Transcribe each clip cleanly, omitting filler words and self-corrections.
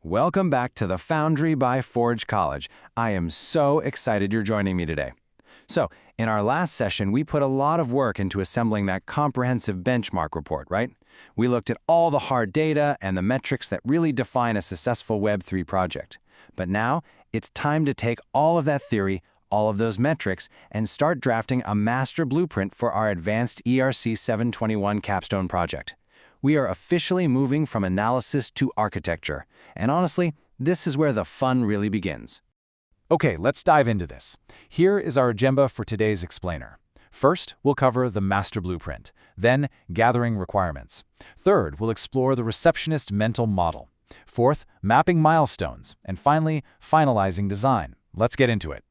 Welcome back to the Foundry by Forge College. I am so excited you're joining me today. So, in our last session, we put a lot of work into assembling that comprehensive benchmark report, right? We looked at all the hard data and the metrics that really define a successful Web3 project. But now, it's time to take all of that theory, all of those metrics, and start drafting a master blueprint for our advanced ERC-721 Capstone project. We are officially moving from analysis to architecture. And honestly, this is where the fun really begins. Okay, let's dive into this. Here is our agenda for today's explainer. First, we'll cover the master blueprint, then gathering requirements. Third, we'll explore the receptionist mental model. Fourth, mapping milestones. And finally, finalizing design. Let's get into it.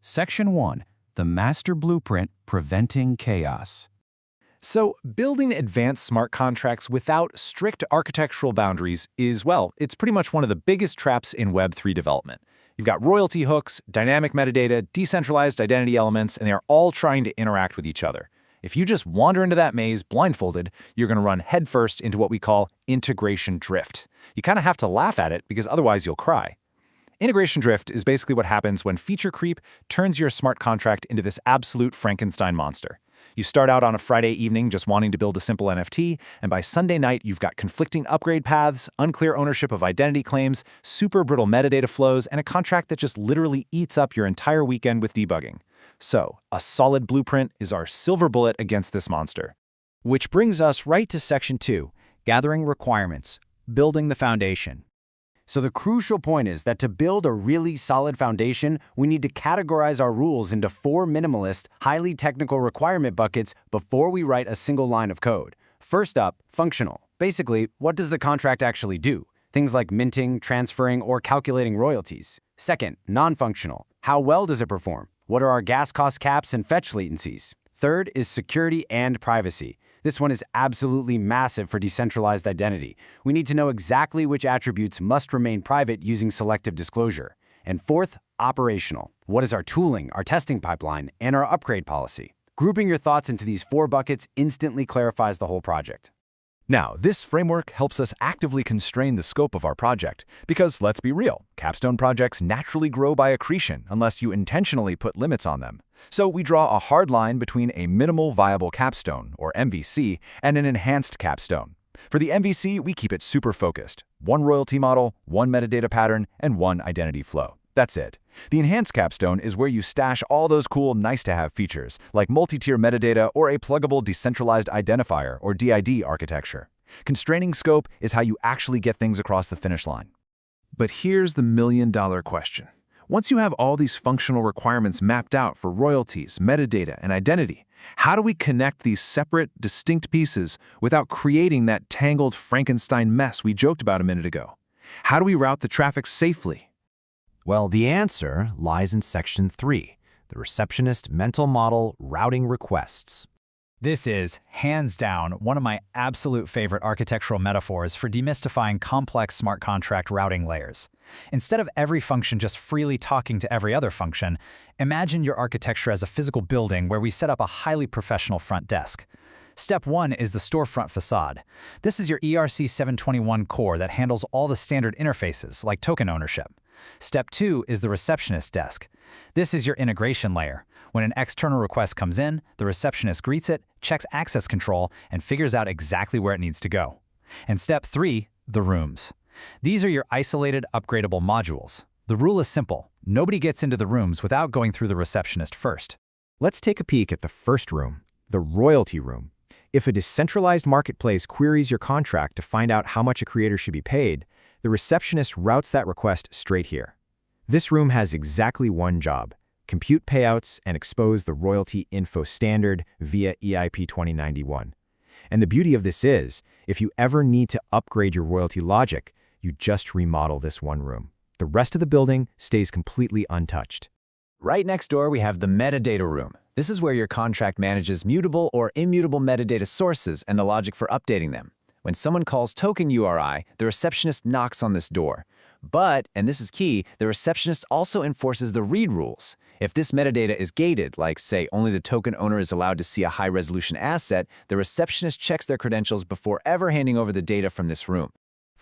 Section 1. The Master Blueprint Preventing Chaos. So, building advanced smart contracts without strict architectural boundaries is, well, it's pretty much one of the biggest traps in Web3 development. You've got royalty hooks, dynamic metadata, decentralized identity elements, and they are all trying to interact with each other. If you just wander into that maze blindfolded, you're going to run headfirst into what we call integration drift. You kind of have to laugh at it because otherwise you'll cry. Integration drift is basically what happens when feature creep turns your smart contract into this absolute Frankenstein monster. You start out on a Friday evening just wanting to build a simple NFT, and by Sunday night you've got conflicting upgrade paths, unclear ownership of identity claims, super brittle metadata flows, and a contract that just literally eats up your entire weekend with debugging. So, a solid blueprint is our silver bullet against this monster. Which brings us right to Section 2, Gathering Requirements, Building the Foundation. So the crucial point is that to build a really solid foundation, we need to categorize our rules into 4 minimalist, highly technical requirement buckets before we write a single line of code. First up, functional. Basically, what does the contract actually do? Things like minting, transferring, or calculating royalties. Second, non-functional. How well does it perform? What are our gas cost caps and fetch latencies? Third is security and privacy. This one is absolutely massive for decentralized identity. We need to know exactly which attributes must remain private using selective disclosure. And fourth, operational. What is our tooling, our testing pipeline, and our upgrade policy? Grouping your thoughts into these 4 buckets instantly clarifies the whole project. Now, this framework helps us actively constrain the scope of our project, because let's be real, capstone projects naturally grow by accretion unless you intentionally put limits on them. So we draw a hard line between a minimal viable capstone, or MVC, and an enhanced capstone. For the MVC, we keep it super focused. 1 royalty model, 1 metadata pattern, and 1 identity flow. That's it. The enhanced capstone is where you stash all those cool nice-to-have features, like multi-tier metadata or a pluggable decentralized identifier or DID architecture. Constraining scope is how you actually get things across the finish line. But here's the million-dollar question. Once you have all these functional requirements mapped out for royalties, metadata, and identity, how do we connect these separate, distinct pieces without creating that tangled Frankenstein mess we joked about a minute ago? How do we route the traffic safely? Well, the answer lies in Section 3, the Receptionist Mental Model Routing Requests. This is, hands down, one of my absolute favorite architectural metaphors for demystifying complex smart contract routing layers. Instead of every function just freely talking to every other function, imagine your architecture as a physical building where we set up a highly professional front desk. Step 1 is the storefront facade. This is your ERC-721 core that handles all the standard interfaces, like token ownership. Step 2 is the receptionist desk. This is your integration layer. When an external request comes in, the receptionist greets it, checks access control, and figures out exactly where it needs to go. And step 3, the rooms. These are your isolated, upgradable modules. The rule is simple. Nobody gets into the rooms without going through the receptionist first. Let's take a peek at the first room, the royalty room. If a decentralized marketplace queries your contract to find out how much a creator should be paid, the receptionist routes that request straight here. This room has exactly one job: compute payouts and expose the royalty info standard via EIP 2091. And the beauty of this is, if you ever need to upgrade your royalty logic, you just remodel this one room. The rest of the building stays completely untouched. Right next door, we have the metadata room. This is where your contract manages mutable or immutable metadata sources and the logic for updating them. When someone calls token URI, the receptionist knocks on this door. But, and this is key, the receptionist also enforces the read rules. If this metadata is gated, like say only the token owner is allowed to see a high-resolution asset, the receptionist checks their credentials before ever handing over the data from this room.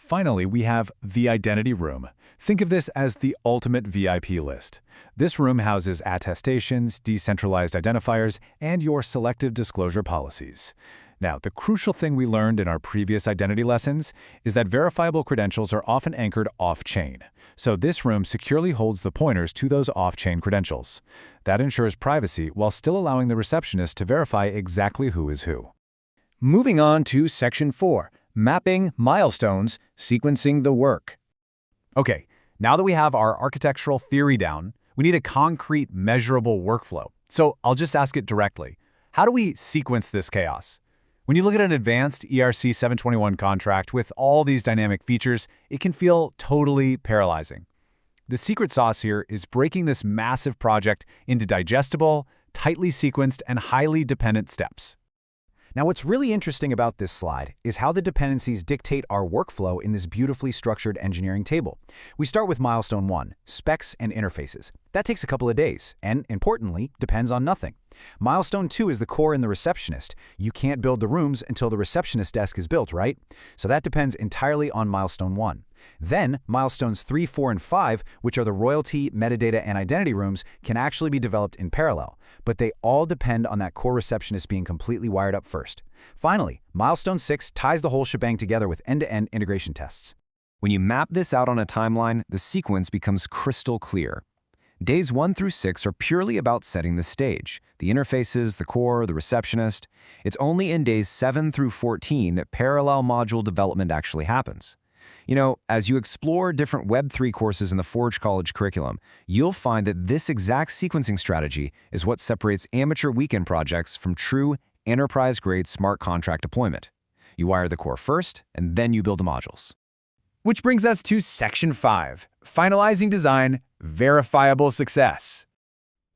Finally, we have the identity room. Think of this as the ultimate VIP list. This room houses attestations, decentralized identifiers, and your selective disclosure policies. Now, the crucial thing we learned in our previous identity lessons is that verifiable credentials are often anchored off-chain. So this room securely holds the pointers to those off-chain credentials. That ensures privacy while still allowing the receptionist to verify exactly who is who. Moving on to Section 4, Mapping Milestones, Sequencing the Work. Okay, now that we have our architectural theory down, we need a concrete, measurable workflow. So I'll just ask it directly. How do we sequence this chaos? When you look at an advanced ERC-721 contract with all these dynamic features, it can feel totally paralyzing. The secret sauce here is breaking this massive project into digestible, tightly sequenced, and highly dependent steps. Now, what's really interesting about this slide is how the dependencies dictate our workflow in this beautifully structured engineering table. We start with milestone 1, specs and interfaces. That takes a couple of days, and importantly, depends on nothing. Milestone 2 is the core in the receptionist. You can't build the rooms until the receptionist desk is built, right? So that depends entirely on milestone 1. Then, milestones 3, 4, and 5, which are the royalty, metadata, and identity rooms, can actually be developed in parallel, but they all depend on that core receptionist being completely wired up first. Finally, milestone 6 ties the whole shebang together with end-to-end integration tests. When you map this out on a timeline, the sequence becomes crystal clear. Days 1 through 6 are purely about setting the stage, the interfaces, the core, the receptionist. It's only in days 7 through 14 that parallel module development actually happens. You know, as you explore different Web3 courses in the Forge College curriculum, you'll find that this exact sequencing strategy is what separates amateur weekend projects from true enterprise-grade smart contract deployment. You wire the core first, and then you build the modules. Which brings us to Section 5, Finalizing Design, Verifiable Success.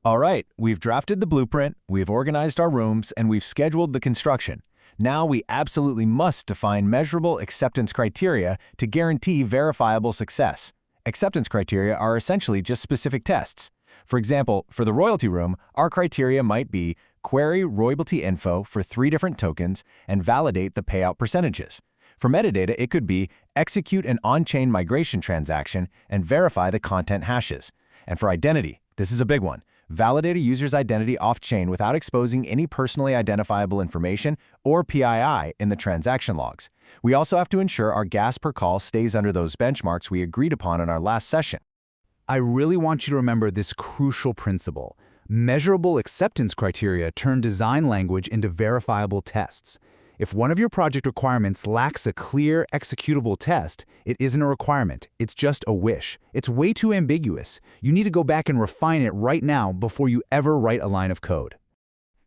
All right, we've drafted the blueprint, we've organized our rooms, and we've scheduled the construction. Now we absolutely must define measurable acceptance criteria to guarantee verifiable success. Acceptance criteria are essentially just specific tests. For example, for the royalty room, our criteria might be query royalty info for 3 different tokens and validate the payout percentages. For metadata, it could be execute an on-chain migration transaction and verify the content hashes. And for identity, this is a big one. Validate a user's identity off-chain without exposing any personally identifiable information or PII in the transaction logs. We also have to ensure our gas per call stays under those benchmarks we agreed upon in our last session. I really want you to remember this crucial principle. Measurable acceptance criteria turn design language into verifiable tests. If one of your project requirements lacks a clear, executable test, it isn't a requirement. It's just a wish. It's way too ambiguous. You need to go back and refine it right now before you ever write a line of code.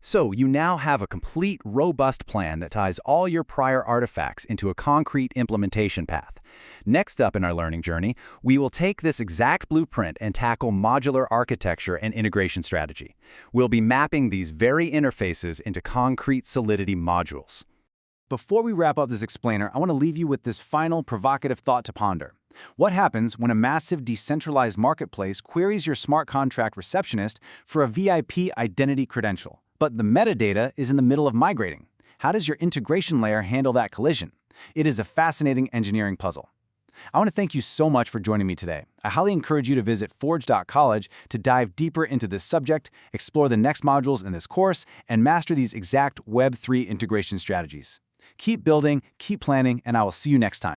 So you now have a complete, robust plan that ties all your prior artifacts into a concrete implementation path. Next up in our learning journey, we will take this exact blueprint and tackle modular architecture and integration strategy. We'll be mapping these very interfaces into concrete Solidity modules. Before we wrap up this explainer, I want to leave you with this final provocative thought to ponder. What happens when a massive decentralized marketplace queries your smart contract receptionist for a VIP identity credential, but the metadata is in the middle of migrating? How does your integration layer handle that collision? It is a fascinating engineering puzzle. I want to thank you so much for joining me today. I highly encourage you to visit forge.college to dive deeper into this subject, explore the next modules in this course, and master these exact Web3 integration strategies. Keep building, keep planning, and I will see you next time.